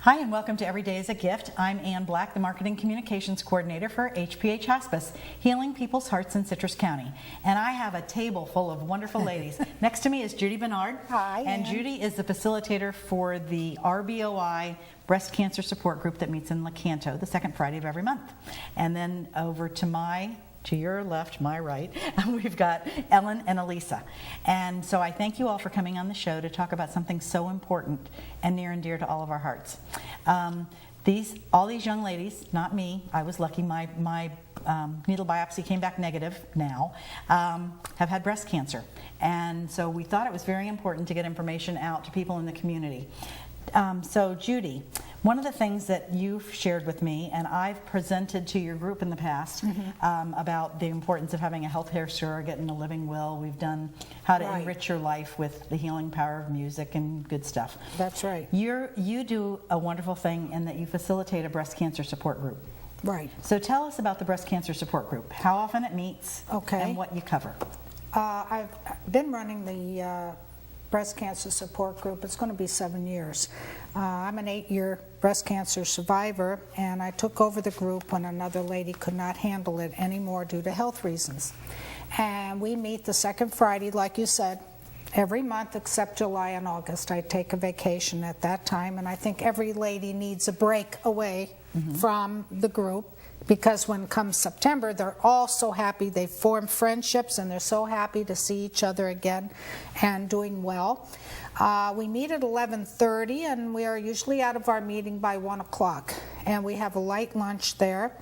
Hi, and welcome to Every Day is a Gift. I'm Ann Black, the Marketing Communications Coordinator for HPH Hospice, healing people's hearts in Citrus County. And I have a table full of wonderful ladies. Next to me is Judy Bonard. Hi, And Ann. Judy is the facilitator for the RBOI Breast Cancer Support Group that meets in Lecanto the second Friday of every month. And then over to your left, my right, we've got Ellen and Elisa. And so I thank you all for coming on the show to talk about something so important and near and dear to all of our hearts. All these young ladies, not me, I was lucky, my needle biopsy came back negative now, have had breast cancer. And so we thought it was very important to get information out to people in the community. So Judy, one of the things that you've shared with me, and I've presented to your group in the past, about the importance of having a healthcare surrogate and a living will. We've done how to enrich your life with the healing power of music and good stuff. That's right. You do a wonderful thing in that you facilitate a breast cancer support group. Right. So tell us about the breast cancer support group, how often it meets, Okay. and what you cover. I've been running the breast cancer support group. It's going to be 7 years. I'm an 8-year breast cancer survivor, and I took over the group when another lady could not handle it anymore due to health reasons. And we meet the second Friday, like you said, every month except July and August. I take a vacation at that time, and I think every lady needs a break away from the group, because when comes September, they're all so happy. They've formed friendships, and they're so happy to see each other again and doing well. We meet at 11:30, and we are usually out of our meeting by 1 o'clock, and we have a light lunch there.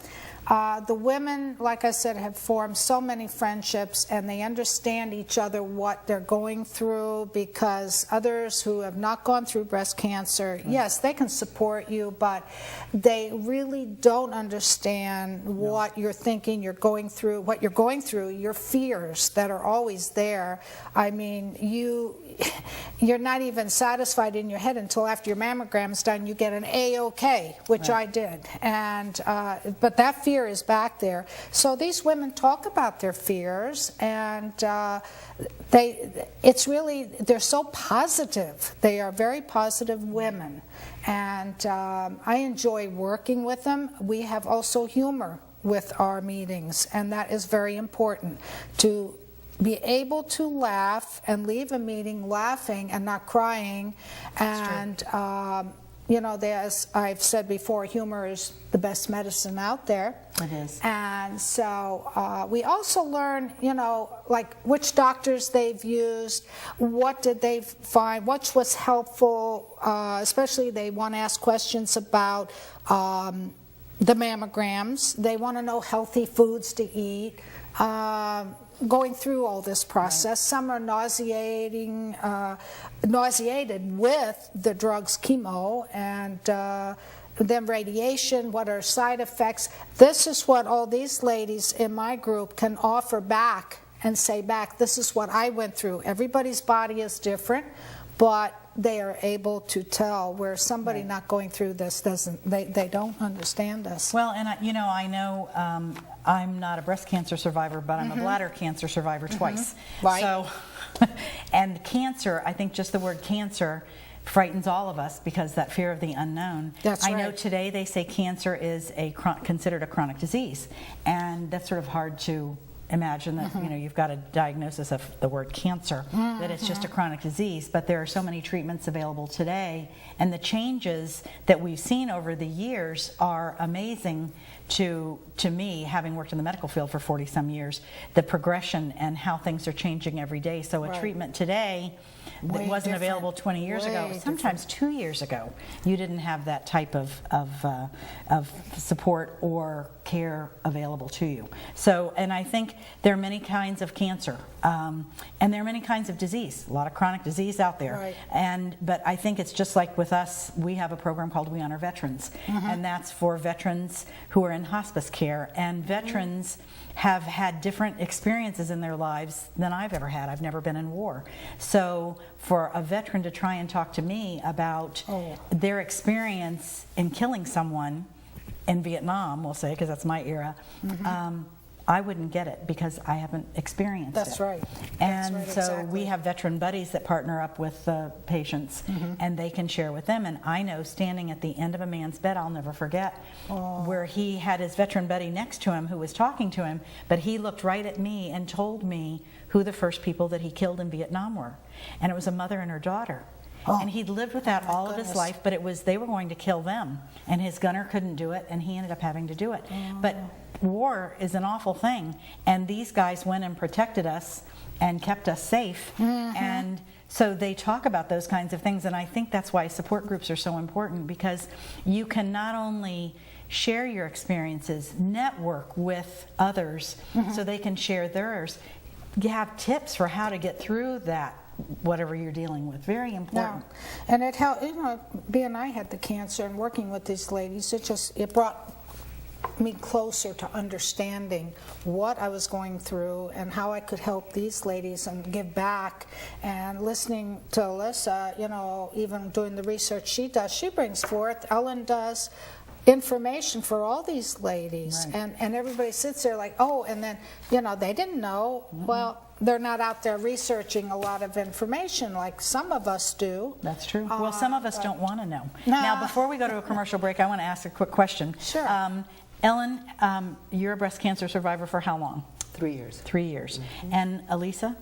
The women, like I said, have formed so many friendships, and they understand each other, what they're going through, because others who have not gone through breast cancer, yes, they can support you, but they really don't understand what you're thinking, you're going through, what you're going through, your fears that are always there. I mean, you're not even satisfied in your head until after your mammogram's done. You get an A-OK, which I did, and but that fear is back there. So these women talk about their fears, and they're so positive. They are very positive women, and I enjoy working with them. We have also humor with our meetings, and that is very important, to be able to laugh and leave a meeting laughing and not crying. And you know, as I've said before, humor is the best medicine out there. It is. And so we also learn, you know, like which doctors they've used, what did they find, what was helpful, especially they want to ask questions about the mammograms. They want to know healthy foods to eat. Going through all this process. Some are nauseated with the drugs, chemo, and then radiation. What are side effects? This is what all these ladies in my group can offer back and say back, this is what I went through. Everybody's body is different, but they are able to tell, where somebody not going through this they don't understand this. Well, and I know I'm not a breast cancer survivor, but I'm a bladder cancer survivor twice. Right. So, and cancer, I think just the word cancer frightens all of us, because that fear of the unknown. That's right. I know today they say cancer is considered a chronic disease, and that's sort of hard to imagine that you've got a diagnosis of the word cancer, that it's just a chronic disease, but there are so many treatments available today, and the changes that we've seen over the years are amazing to me, having worked in the medical field for 40 some years, the progression and how things are changing every day. So a treatment today that wasn't available 20 years ago, sometimes 2 years ago, you didn't have that type of support or care available to you. So, and I think there are many kinds of cancer, and there are many kinds of disease, a lot of chronic disease out there. But I think it's just like with us, we have a program called We Honor Veterans, and that's for veterans who are in hospice care, and veterans have had different experiences in their lives than I've ever had. I've never been in war. So for a veteran to try and talk to me about their experience in killing someone in Vietnam, we'll say, because that's my era, I wouldn't get it because I haven't experienced it. That's right. And That's right, so exactly. we have veteran buddies that partner up with the patients, and they can share with them. And I know standing at the end of a man's bed, I'll never forget, where he had his veteran buddy next to him who was talking to him, but he looked right at me and told me who the first people that he killed in Vietnam were. And it was a mother and her daughter. And he'd lived with that all of his life, but they were going to kill them. And his gunner couldn't do it, and he ended up having to do it. But war is an awful thing, and these guys went and protected us and kept us safe. And so they talk about those kinds of things, and I think that's why support groups are so important, because you can not only share your experiences, network with others so they can share theirs. You have tips for how to get through that, whatever you're dealing with. Very important. Yeah. And it helped, being I had the cancer and working with these ladies, it brought me closer to understanding what I was going through and how I could help these ladies and give back. And listening to Alyssa, even doing the research she does, she brings forth, Ellen does, information for all these ladies. Right. And everybody sits there like, and then, they didn't know. Well, they're not out there researching a lot of information like some of us do. That's true. Well, some of us don't want to know. Now, before we go to a commercial break, I want to ask a quick question. Sure. Ellen, you're a breast cancer survivor for how long? 3 years. 3 years. And Elisa?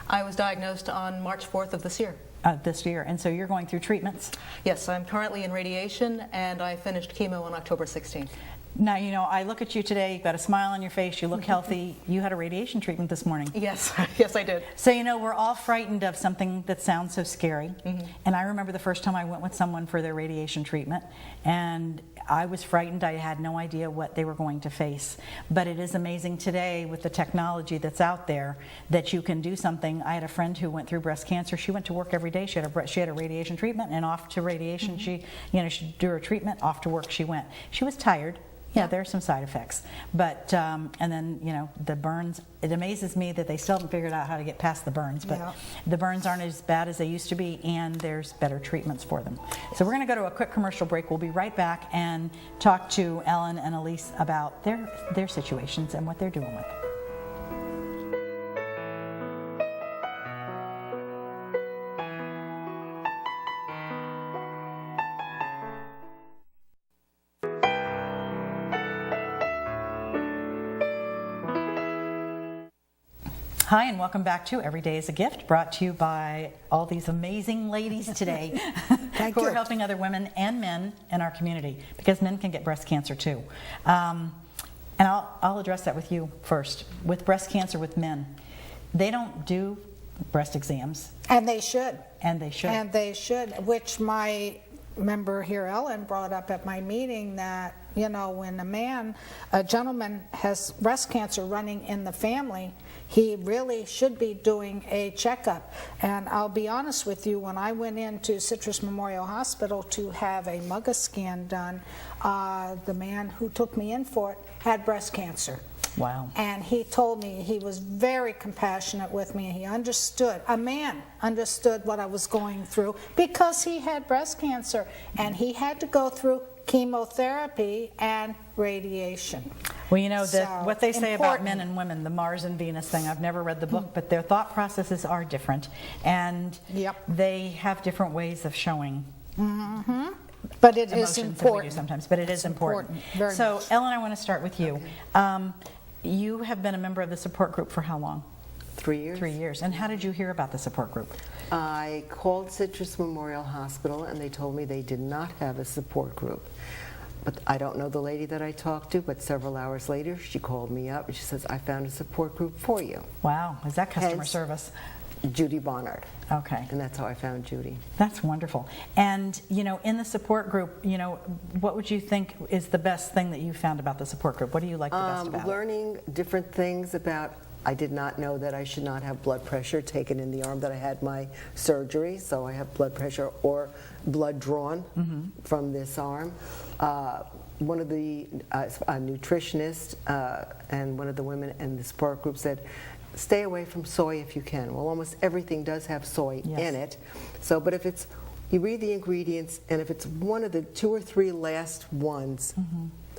I was diagnosed on March 4th of this year. This year. And so you're going through treatments? Yes, I'm currently in radiation, and I finished chemo on October 16th. Now, I look at you today, you've got a smile on your face, you look healthy. You had a radiation treatment this morning. Yes, yes, I did. So, we're all frightened of something that sounds so scary. And I remember the first time I went with someone for their radiation treatment, and I was frightened. I had no idea what they were going to face. But it is amazing today with the technology that's out there that you can do something. I had a friend who went through breast cancer. She went to work every day. She had a radiation treatment, and off to radiation. She'd do her treatment, off to work she went. She was tired. Yeah, there are some side effects. But, and then, the burns, it amazes me that they still haven't figured out how to get past the burns. But the burns aren't as bad as they used to be, and there's better treatments for them. So we're going to go to a quick commercial break. We'll be right back and talk to Ellen and Elise about their situations and what they're doing with it. Hi, and welcome back to Every Day is a Gift, brought to you by all these amazing ladies today who are helping other women and men in our community, because men can get breast cancer too. And I'll address that with you first. With breast cancer with men, they don't do breast exams. And they should. And they should. And they should, which my member here, Ellen, brought up at my meeting that, when a gentleman has breast cancer running in the family, he really should be doing a checkup. And I'll be honest with you, when I went into Citrus Memorial Hospital to have a MUGA scan done, the man who took me in for it had breast cancer. Wow. And he told me, he was very compassionate with me. He understood, a man understood what I was going through because he had breast cancer and he had to go through chemotherapy and radiation. Well, what they say about men and women, the Mars and Venus thing, I've never read the book, but their thought processes are different. And they have different ways of showing but it is emotions important. Than we do sometimes, but it is important. So, much. Ellen, I want to start with you. You have been a member of the support group for how long? 3 years. 3 years. And how did you hear about the support group? I called Citrus Memorial Hospital, and they told me they did not have a support group. But I don't know the lady that I talked to, but several hours later, she called me up, and she says, I found a support group for you. Wow. Is that customer service? Judy Bonard. Okay. And that's how I found Judy. That's wonderful. And, in the support group, what would you think is the best thing that you found about the support group? What do you like the best about it? Learning different things about, I did not know that I should not have blood pressure taken in the arm that I had my surgery, so I have blood pressure or blood drawn from this arm. One of the a nutritionist and one of the women in the support group said, stay away from soy if you can. Well, almost everything does have soy in it. So, but if it's, you read the ingredients, and if it's one of the 2 or 3 last ones,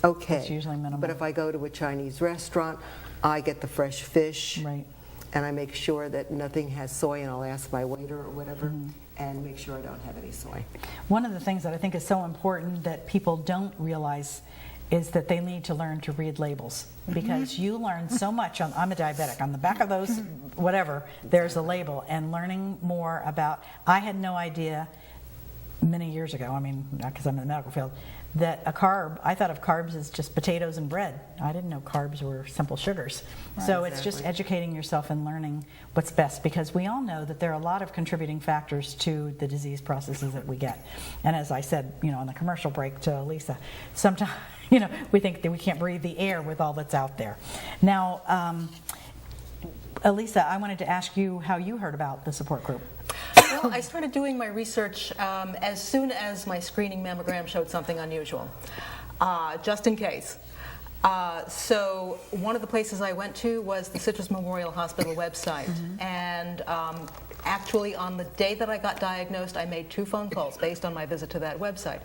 okay. It's usually minimal. But if I go to a Chinese restaurant, I get the fresh fish. Right. And I make sure that nothing has soy, and I'll ask my waiter or whatever, and make sure I don't have any soy. One of the things that I think is so important that people don't realize is that they need to learn to read labels, because you learn so much I'm a diabetic, on the back of those whatever there's a label, and learning more about, I had no idea many years ago, I mean, because I'm in the medical field, that a carb, I thought of carbs as just potatoes and bread. I didn't know carbs were simple sugars. So it's just educating yourself and learning what's best, because we all know that there are a lot of contributing factors to the disease processes that we get. And as I said, on the commercial break to Lisa, sometimes, we think that we can't breathe the air with all that's out there. Now, Elisa, I wanted to ask you how you heard about the support group. Well, I started doing my research as soon as my screening mammogram showed something unusual, just in case. So one of the places I went to was the Citrus Memorial Hospital website. And actually, on the day that I got diagnosed, I made 2 phone calls based on my visit to that website.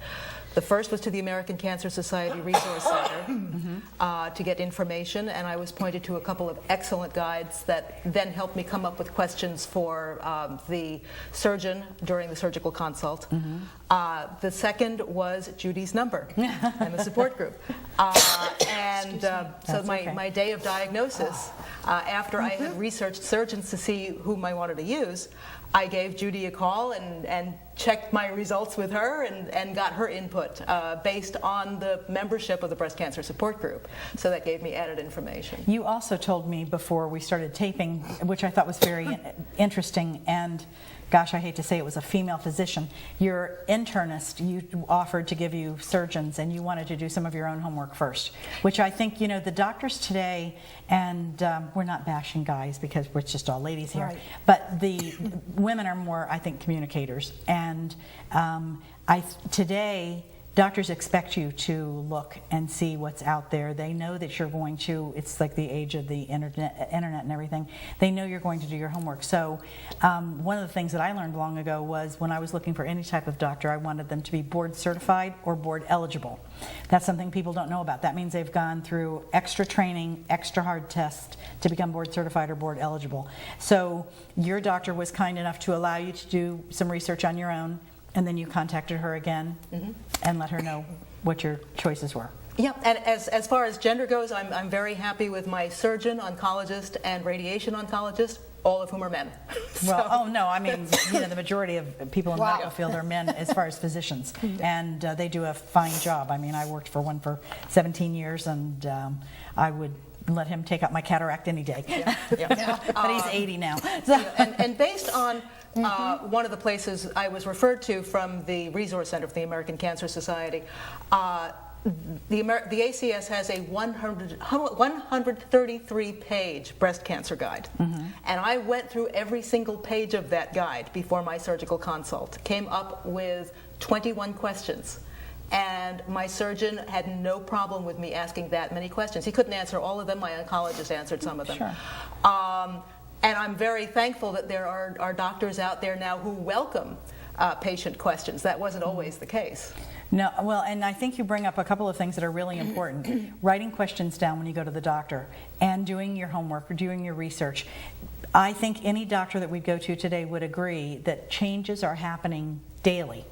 The first was to the American Cancer Society Resource Center to get information, and I was pointed to a couple of excellent guides that then helped me come up with questions for the surgeon during the surgical consult. The second was Judy's number and the support group. So my day of diagnosis, after I had researched surgeons to see whom I wanted to use, I gave Judy a call and checked my results with her and got her input based on the membership of the breast cancer support group. So that gave me added information. You also told me before we started taping, which I thought was very interesting, and gosh, I hate to say it was a female physician. Your internist, you offered to give you surgeons, and you wanted to do some of your own homework first, which I think, the doctors today, and we're not bashing guys because we're just all ladies here, Right. but the women are more, I think, communicators. And today, doctors expect you to look and see what's out there. They know that you're going to, it's like the age of the internet and everything. They know you're going to do your homework. So one of the things that I learned long ago was when I was looking for any type of doctor, I wanted them to be board certified or board eligible. That's something people don't know about. That means they've gone through extra training, extra hard tests to become board certified or board eligible. So your doctor was kind enough to allow you to do some research on your own, and then you contacted her again and let her know what your choices were. Yeah, and as far as gender goes, I'm very happy with my surgeon, oncologist, and radiation oncologist, all of whom are men. Well, oh no, I mean, the majority of people in the medical field are men as far as physicians, and they do a fine job. I mean, I worked for one for 17 years, and I would let him take out my cataract any day. But he's 80 now. So. And based on one of the places I was referred to from the Resource Center for the American Cancer Society, the ACS has a 133-page breast cancer guide. And I went through every single page of that guide before my surgical consult, came up with 21 questions. And my surgeon had no problem with me asking that many questions. He couldn't answer all of them. My oncologist answered some of them. Sure. And I'm very thankful that there are doctors out there now who welcome patient questions. That wasn't always the case. No, well, and I think you bring up a couple of things that are really important. Writing questions down when you go to the doctor and doing your homework or doing your research. I think any doctor that we go to today would agree that changes are happening daily.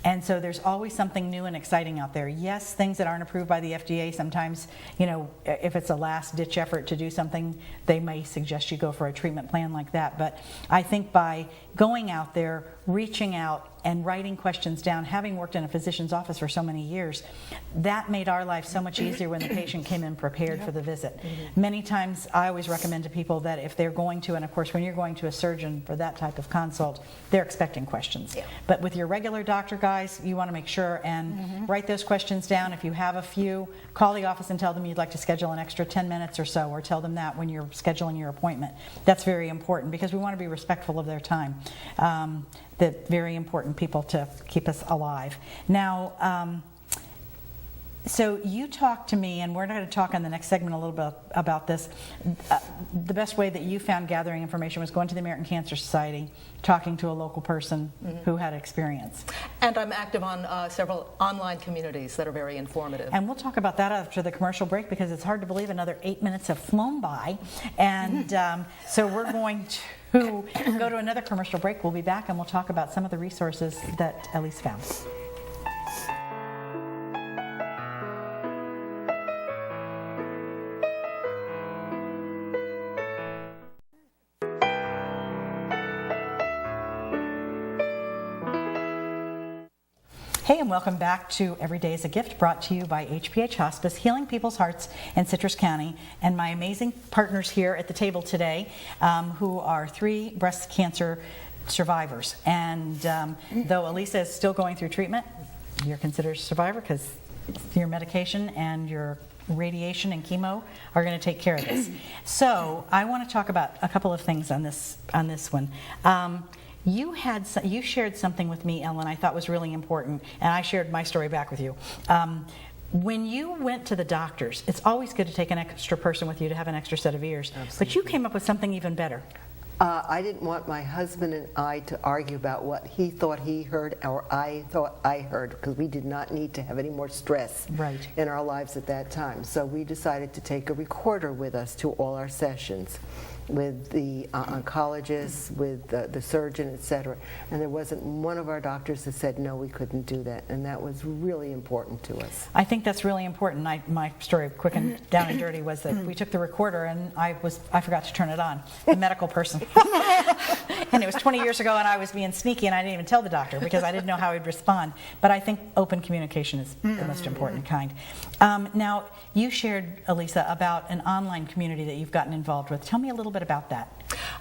And so there's always something new and exciting out there. Yes, things that aren't approved by the FDA, sometimes, if it's a last-ditch effort to do something, they may suggest you go for a treatment plan like that. But I think by going out there, reaching out, and writing questions down, having worked in a physician's office for so many years, that made our life so much easier when the patient came in prepared for the visit. Many times I always recommend to people that if they're going to, and of course when you're going to a surgeon for that type of consult, they're expecting questions. But with your regular doctor, guys, you want to make sure and write those questions down. If you have a few, call the office and tell them you'd like to schedule an extra 10 minutes or so, or tell them that when you're scheduling your appointment. That's very important because we want to be respectful of their time. They're very important people to keep us alive. Now, So you talked to me, and we're going to talk in the next segment a little bit about this. The best way that you found gathering information was going to the American Cancer Society, talking to a local person who had experience. And I'm active on several online communities that are very informative. And we'll talk about that after the commercial break, because it's hard to believe another 8 minutes have flown by. And so we're going to go to another commercial break. We'll be back, and we'll talk about some of the resources that Elise found. Hey, and welcome back to Every Day is a Gift, brought to you by HPH Hospice, healing people's hearts in Citrus County, and my amazing partners here at the table today, who are 3 breast cancer survivors. And though Elisa is still going through treatment, you're considered a survivor because your medication and your radiation and chemo are going to take care of this. So I want to talk about a couple of things on this one. You shared something with me, Ellen, I thought was really important, and I shared my story back with you. When you went to the doctors, it's always good to take an extra person with you to have an extra set of ears. Absolutely. But you came up with something even better. I didn't want my husband and I to argue about what he thought he heard or I thought I heard, because we did not need to have any more stress Right. in our lives at that time. So we decided to take a recorder with us to all our sessions, with the oncologist, with the surgeon, etc. And there wasn't one of our doctors that said, no, we couldn't do that. And that was really important to us. I think that's really important. My story, quick and down and dirty, was that we took the recorder and I forgot to turn it on, the medical person. And it was 20 years ago, and I was being sneaky, and I didn't even tell the doctor because I didn't know how he'd respond. But I think open communication is the most important kind. Now, you shared, Elisa, about an online community that you've gotten involved with. Tell me a little bit about that.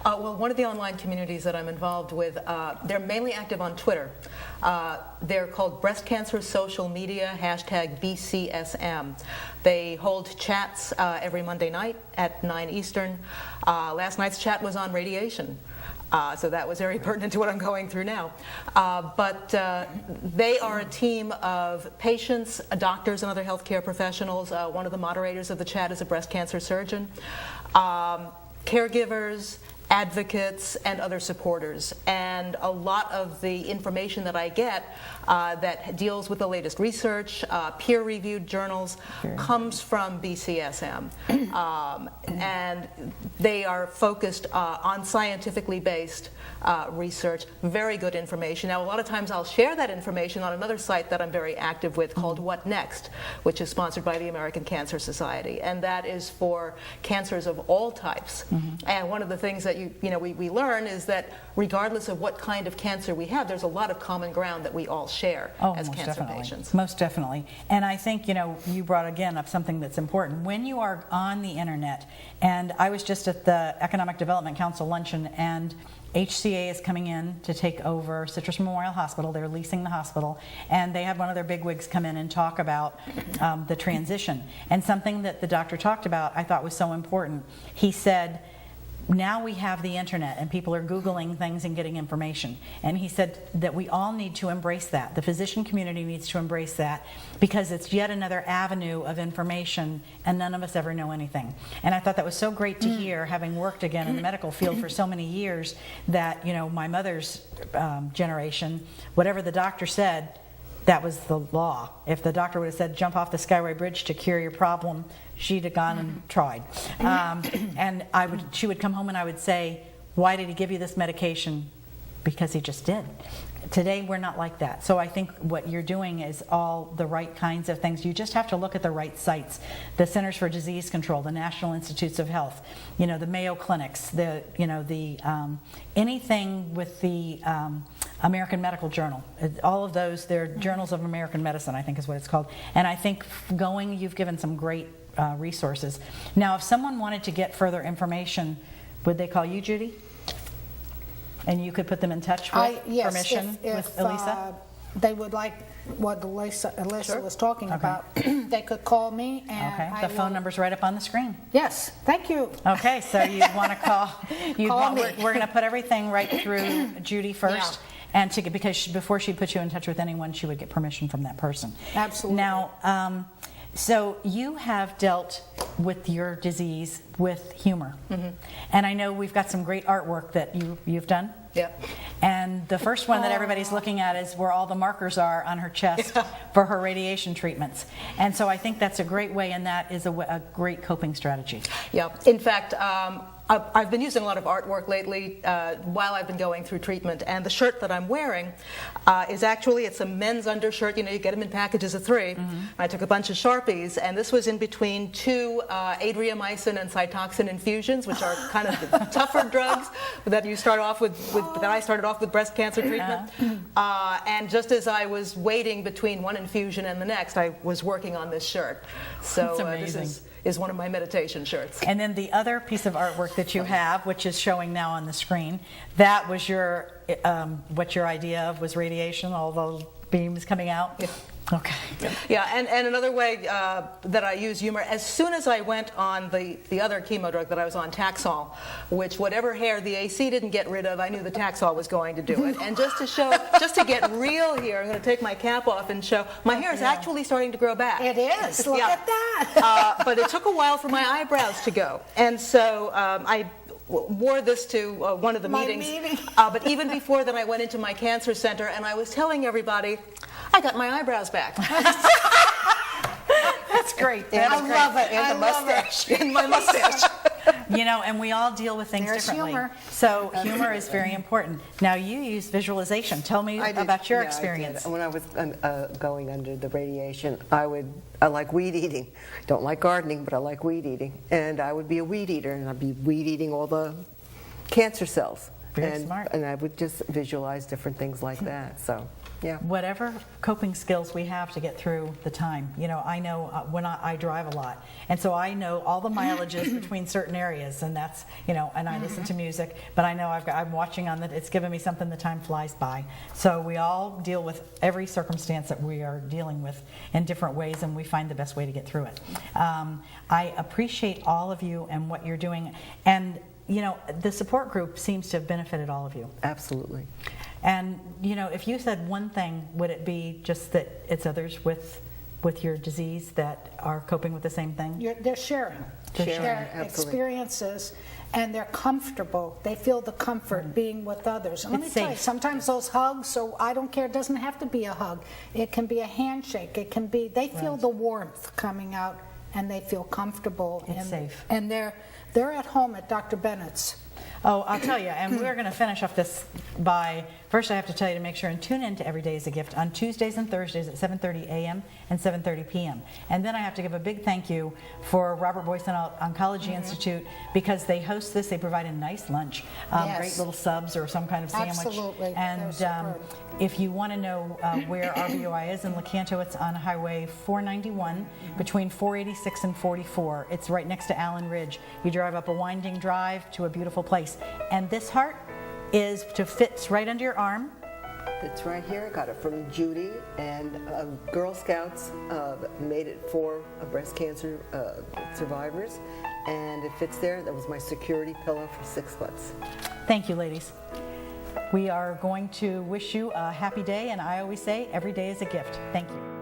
Well, one of the online communities that I'm involved with, they're mainly active on Twitter. They're called Breast Cancer Social Media, #BCSM. They hold chats every Monday night at 9 Eastern. Last night's chat was on radiation. So that was very pertinent to what I'm going through now. But they are a team of patients, doctors, and other healthcare professionals. One of the moderators of the chat is a breast cancer surgeon. Caregivers, advocates, and other supporters. And a lot of the information that I get that deals with the latest research, peer-reviewed journals, comes from BCSM. And they are focused on scientifically based research, very good information. Now, a lot of times I'll share that information on another site that I'm very active with called What Next, which is sponsored by the American Cancer Society. And that is for cancers of all types. And one of the things that we learn is that regardless of what kind of cancer we have, there's a lot of common ground that we all share as most cancer definitely. patients. Most definitely. And I think, you brought again up something that's important. When you are on the internet, and I was just at the Economic Development Council luncheon, and HCA is coming in to take over Citrus Memorial Hospital. They're leasing the hospital, and they had one of their bigwigs come in and talk about the transition. And something that the doctor talked about I thought was so important. He said, now we have the internet and people are Googling things and getting information. And he said that we all need to embrace that. The physician community needs to embrace that because it's yet another avenue of information and none of us ever know anything. And I thought that was so great to hear, having worked again in the medical field for so many years, that my mother's generation, whatever the doctor said, that was the law. If the doctor would have said, jump off the Skyway Bridge to cure your problem, she'd have gone and tried. And she would come home and I would say, why did he give you this medication? Because he just did. Today, we're not like that. So I think what you're doing is all the right kinds of things. You just have to look at the right sites. The Centers for Disease Control, the National Institutes of Health, the Mayo Clinics, anything with the American Medical Journal. All of those, they're Journals of American Medicine, I think is what it's called. And I think you've given some great resources. Now, if someone wanted to get further information, would they call you, Judy? And you could put them in touch with permission with Elisa? They would like what Elisa Sure. was talking about, they could call me and Okay, the phone number's right up on the screen. Yes, thank you. Okay, so you want to call, we're going to put everything right through Judy first. Yeah. And because before she put you in touch with anyone, she would get permission from that person. Absolutely. Now, So you have dealt with your disease with humor. And I know we've got some great artwork that you've done. Yeah. And the first one that everybody's looking at is where all the markers are on her chest for her radiation treatments. And so I think that's a great way, and that is a great coping strategy. Yeah. In fact, I've been using a lot of artwork lately while I've been going through treatment, and the shirt that I'm wearing is actually, it's a men's undershirt. You know, you get them in packages of 3. I took a bunch of Sharpies, and this was in between 2 adriamycin and Cytoxin infusions, which are kind of the tougher drugs that you start off with that I started off with breast cancer treatment. And just as I was waiting between one infusion and the next, I was working on this shirt. So this is one of my meditation shirts. And then the other piece of artwork that you have, which is showing now on the screen, that was your, what your idea of was radiation, all the beams coming out? Yeah. Okay. Yeah, and another way that I use humor, as soon as I went on the other chemo drug that I was on, Taxol, which whatever hair the AC didn't get rid of, I knew the Taxol was going to do it. And just to get real here, I'm going to take my cap off and show, my hair is actually starting to grow back. It is. Look at that. But it took a while for my eyebrows to go. And so I wore this to one of the meetings. But even before that, I went into my cancer center, and I was telling everybody, I got my eyebrows back. That's great. I love it. And the mustache. And my mustache. You know, and we all deal with things There's differently. humor. So humor is very important. Now you use visualization. Tell me about your experience. When I was going under the radiation, I like weed eating. Don't like gardening, but I like weed eating. And I would be a weed eater, and I'd be weed eating all the cancer cells. Very smart. And I would just visualize different things like that. So, yeah. Whatever coping skills we have to get through the time. You know, I know when I drive a lot, and so I know all the mileages between certain areas, and that's, you know, and I listen to music, but I know I'm watching on it's giving me something, the time flies by. So we all deal with every circumstance that we are dealing with in different ways, and we find the best way to get through it. I appreciate all of you and what you're doing, and you know, the support group seems to have benefited all of you. Absolutely. And, you know, if you said one thing, would it be just that it's others with your disease that are coping with the same thing? They're sharing their absolutely. experiences, and they're comfortable. They feel the comfort being with others. And let me It's tell you, safe. sometimes those hugs, so I don't care, it doesn't have to be a hug. It can be a handshake. It can be, they feel the warmth coming out, and they feel comfortable. It's safe. And they're at home at Dr. Bennett's. Oh, I'll tell you, and we're going to finish off this by, first I have to tell you to make sure and tune in to Every Day is a Gift on Tuesdays and Thursdays at 7:30 a.m. and 7:30 p.m. And then I have to give a big thank you for Robert Boyson Oncology Institute, because they host this, they provide a nice lunch, Yes. great little subs or some kind of sandwich. Absolutely. They're And superb. if you want to know where RBOI is in Lecanto, it's on Highway 491 between 486 and 44. It's right next to Allen Ridge. You drive up a winding drive to a beautiful place. And this heart fits right under your arm. It's right here. I got it from Judy, and Girl Scouts made it for breast cancer survivors, and it fits there. That was my security pillow for 6 months. Thank you, ladies. We are going to wish you a happy day, and I always say every day is a gift. Thank you.